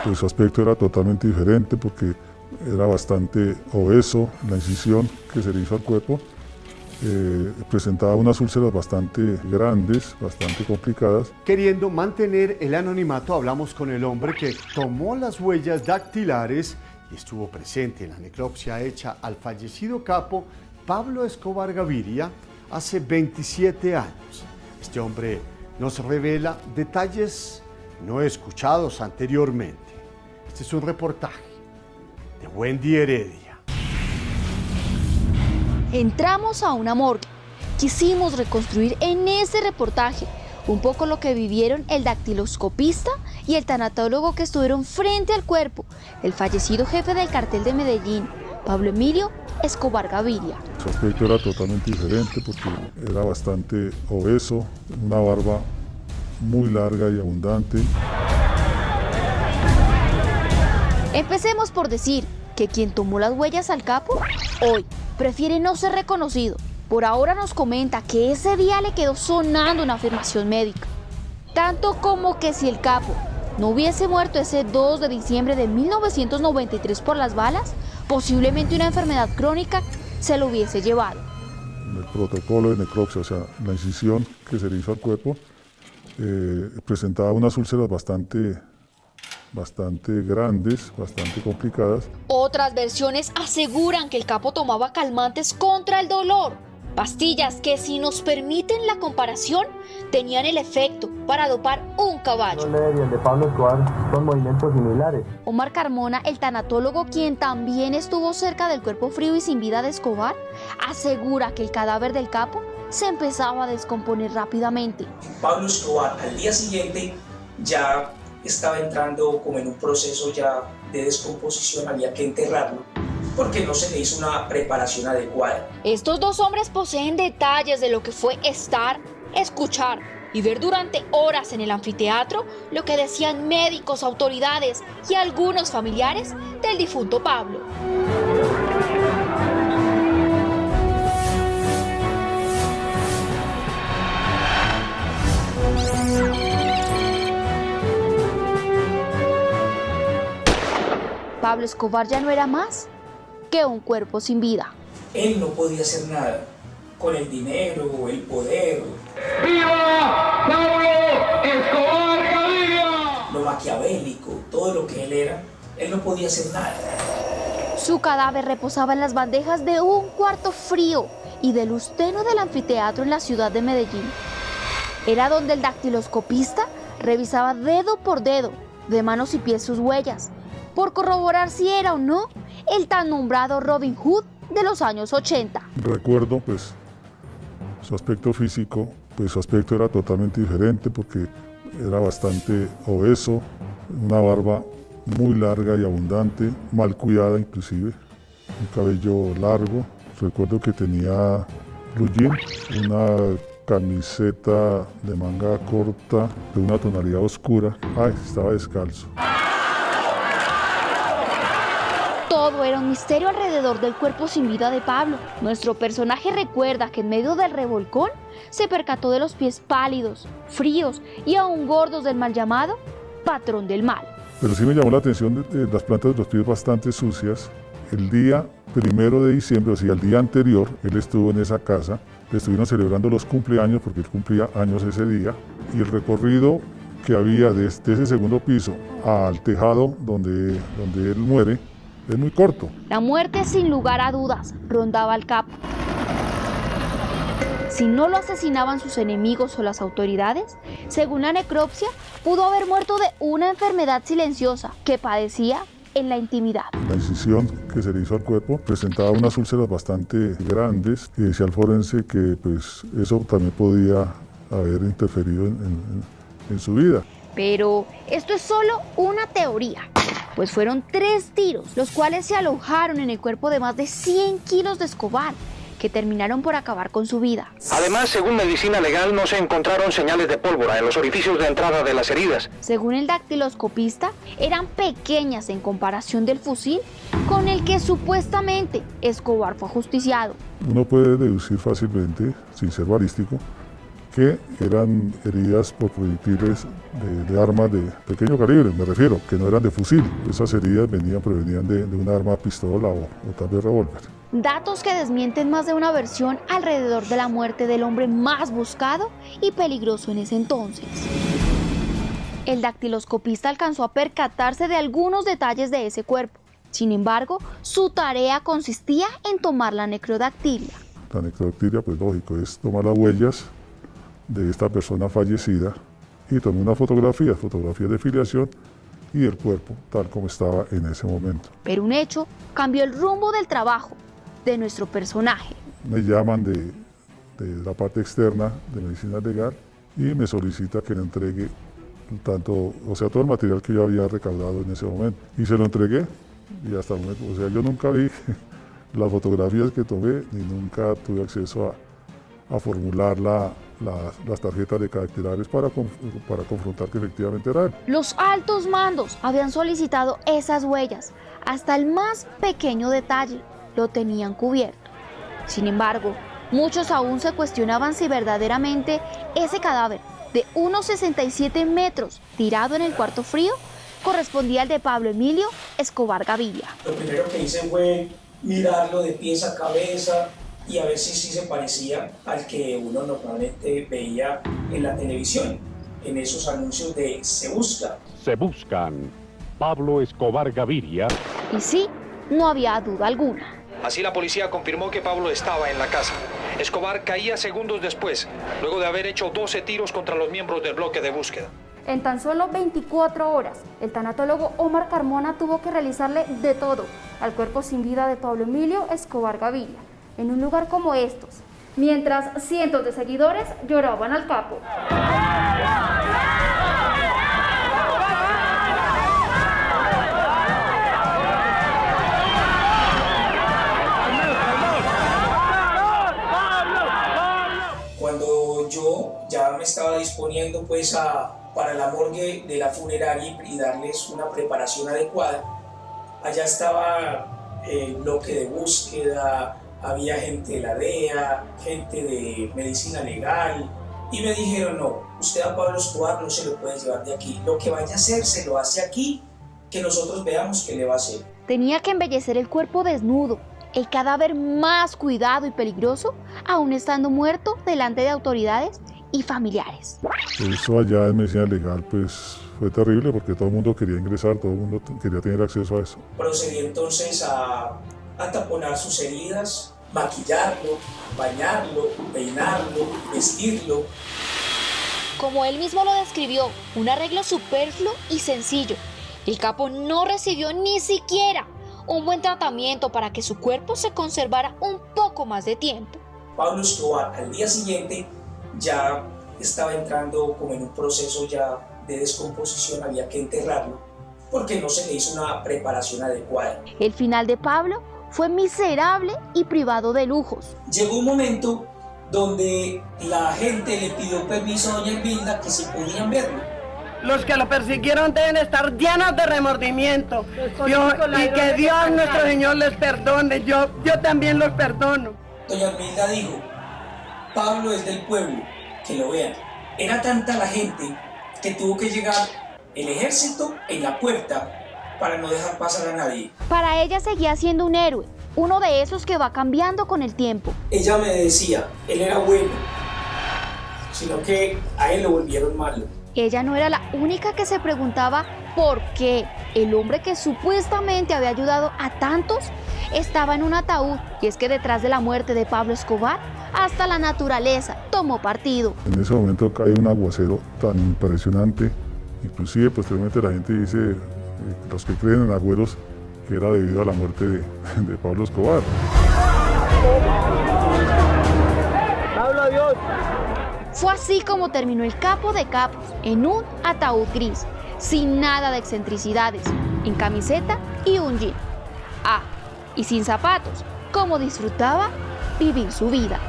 Pues su aspecto era totalmente diferente porque era bastante obeso, la incisión que se le hizo al cuerpo presentaba unas úlceras bastante grandes, bastante complicadas. Queriendo mantener el anonimato, hablamos con el hombre que tomó las huellas dactilares y estuvo presente en la necropsia hecha al fallecido capo Pablo Escobar Gaviria hace 27 años. Este hombre nos revela detalles no escuchados anteriormente. Este es un reportaje de Wendy Heredia. Entramos a una morgue. Quisimos reconstruir en ese reportaje un poco lo que vivieron el dactiloscopista y el tanatólogo que estuvieron frente al cuerpo, el fallecido jefe del cartel de Medellín, Pablo Emilio Escobar Gaviria. Su aspecto era totalmente diferente porque era bastante obeso, una barba muy larga y abundante. Empecemos por decir que quien tomó las huellas al capo, hoy prefiere no ser reconocido. Por ahora nos comenta que ese día le quedó sonando una afirmación médica. Tanto como que si el capo no hubiese muerto ese 2 de diciembre de 1993 por las balas, posiblemente una enfermedad crónica se lo hubiese llevado. El protocolo de necropsia, o sea, la incisión que se le hizo al cuerpo, presentaba unas úlceras bastante grandes, bastante complicadas. Otras versiones aseguran que el capo tomaba calmantes contra el dolor, pastillas que, si nos permiten la comparación, tenían el efecto para dopar un caballo. El de Pablo Escobar son movimientos similares. Omar Carmona, el tanatólogo, quien también estuvo cerca del cuerpo frío y sin vida de Escobar, asegura que el cadáver del capo se empezaba a descomponer rápidamente. Pablo Escobar al día siguiente ya estaba entrando como en un proceso ya de descomposición, había que enterrarlo porque no se le hizo una preparación adecuada. Estos dos hombres poseen detalles de lo que fue estar, escuchar y ver durante horas en el anfiteatro lo que decían médicos, autoridades y algunos familiares del difunto Pablo. Pablo Escobar ya no era más que un cuerpo sin vida. Él no podía hacer nada con el dinero, el poder. ¡Viva Pablo Escobar Gaviria! Lo maquiavélico, todo lo que él era, él no podía hacer nada. Su cadáver reposaba en las bandejas de un cuarto frío y de luz tenue del anfiteatro en la ciudad de Medellín. Era donde el dactiloscopista revisaba dedo por dedo, de manos y pies sus huellas, por corroborar si era o no el tan nombrado Robin Hood de los años 80. Recuerdo pues su aspecto físico, pues su aspecto era totalmente diferente porque era bastante obeso, una barba muy larga y abundante, mal cuidada inclusive, un cabello largo. Recuerdo que tenía blue jean, una camiseta de manga corta de una tonalidad oscura. Estaba descalzo. Todo era un misterio alrededor del cuerpo sin vida de Pablo. Nuestro personaje recuerda que en medio del revolcón se percató de los pies pálidos, fríos y aún gordos del mal llamado patrón del mal. Pero sí me llamó la atención de las plantas de los pies bastante sucias. El día 1 de diciembre, o sea, el día anterior, él estuvo en esa casa, le estuvieron celebrando los cumpleaños porque él cumplía años ese día, y el recorrido que había desde ese segundo piso al tejado donde él muere es muy corto. La muerte, sin lugar a dudas, rondaba al capo. Si no lo asesinaban sus enemigos o las autoridades, según la necropsia, pudo haber muerto de una enfermedad silenciosa que padecía en la intimidad. La incisión que se le hizo al cuerpo presentaba unas úlceras bastante grandes y decía el forense que pues, eso también podía haber interferido en su vida. Pero esto es solo una teoría, pues fueron 3 tiros, los cuales se alojaron en el cuerpo de más de 100 kilos de Escobar, que terminaron por acabar con su vida. Además, según medicina legal, no se encontraron señales de pólvora en los orificios de entrada de las heridas. Según el dactiloscopista, eran pequeñas en comparación del fusil con el que supuestamente Escobar fue ajusticiado. Uno puede deducir fácilmente, sin ser balístico, que eran heridas por proyectiles de armas de pequeño calibre, me refiero, que no eran de fusil. Esas heridas provenían de una arma pistola o tal vez revólver. Datos que desmienten más de una versión alrededor de la muerte del hombre más buscado y peligroso en ese entonces. El dactiloscopista alcanzó a percatarse de algunos detalles de ese cuerpo. Sin embargo, su tarea consistía en tomar la necrodactilia. La necrodactilia, pues lógico, es tomar las huellas de esta persona fallecida y tomar una fotografía de filiación y el cuerpo tal como estaba en ese momento. Pero un hecho cambió el rumbo del trabajo de nuestro personaje. Me llaman de la parte externa de medicina legal y me solicita que le entregue todo el material que yo había recaudado en ese momento. Y se lo entregué y hasta el momento, yo nunca vi las fotografías que tomé ni nunca tuve acceso a formular las tarjetas de caracterizares para confrontar que efectivamente era él. Los altos mandos habían solicitado esas huellas, hasta el más pequeño detalle lo tenían cubierto. Sin embargo, muchos aún se cuestionaban si verdaderamente ese cadáver de unos 67 metros tirado en el cuarto frío correspondía al de Pablo Emilio Escobar Gaviria. Lo primero que hice fue mirarlo de pies a cabeza y a ver si sí se parecía al que uno normalmente veía en la televisión, en esos anuncios de Se Busca. Se buscan Pablo Escobar Gaviria. Y sí, no había duda alguna. Así la policía confirmó que Pablo estaba en la casa. Escobar caía segundos después, luego de haber hecho 12 tiros contra los miembros del bloque de búsqueda. En tan solo 24 horas, el tanatólogo Omar Carmona tuvo que realizarle de todo al cuerpo sin vida de Pablo Emilio Escobar Gaviria, en un lugar como estos, mientras cientos de seguidores lloraban al capo. Cuando yo ya me estaba disponiendo pues para la morgue de la funeraria y darles una preparación adecuada, allá estaba el bloque de búsqueda, había gente de la DEA, gente de medicina legal, y me dijeron: no, usted a Pablo Escobar no se lo puede llevar de aquí, lo que vaya a hacer se lo hace aquí, que nosotros veamos qué le va a hacer. Tenía que embellecer el cuerpo desnudo, el cadáver más cuidado y peligroso, aún estando muerto delante de autoridades y familiares. Eso allá en medicina legal pues fue terrible porque todo el mundo quería ingresar, todo el mundo quería tener acceso a eso. Procedí entonces a taponar sus heridas, maquillarlo, bañarlo, peinarlo, vestirlo. Como él mismo lo describió, un arreglo superfluo y sencillo. El capo no recibió ni siquiera un buen tratamiento para que su cuerpo se conservara un poco más de tiempo. Pablo Escobar al día siguiente ya estaba entrando como en un proceso ya de descomposición, había que enterrarlo porque no se le hizo una preparación adecuada. El final de Pablo fue miserable y privado de lujos. Llegó un momento donde la gente le pidió permiso a doña Elvilda que si podían verlo. Los que lo persiguieron deben estar llenos de remordimiento. Y que Dios nuestro Señor les perdone. Yo también los perdono. Doña Elvilda dijo: Pablo es del pueblo, que lo vean. Era tanta la gente que tuvo que llegar el ejército en la puerta para no dejar pasar a nadie. Para ella seguía siendo un héroe, uno de esos que va cambiando con el tiempo. Ella me decía, él era bueno, sino que a él lo volvieron malo. Ella no era la única que se preguntaba por qué el hombre que supuestamente había ayudado a tantos estaba en un ataúd. Y es que detrás de la muerte de Pablo Escobar, hasta la naturaleza tomó partido. En ese momento cae un aguacero tan impresionante, inclusive posteriormente la gente dice, los que creen en agüeros, que era debido a la muerte de Pablo Escobar. ¡Pablo, adiós! Fue así como terminó el capo de capos, en un ataúd gris, sin nada de excentricidades, en camiseta y un jean. Ah, y sin zapatos, como disfrutaba vivir su vida.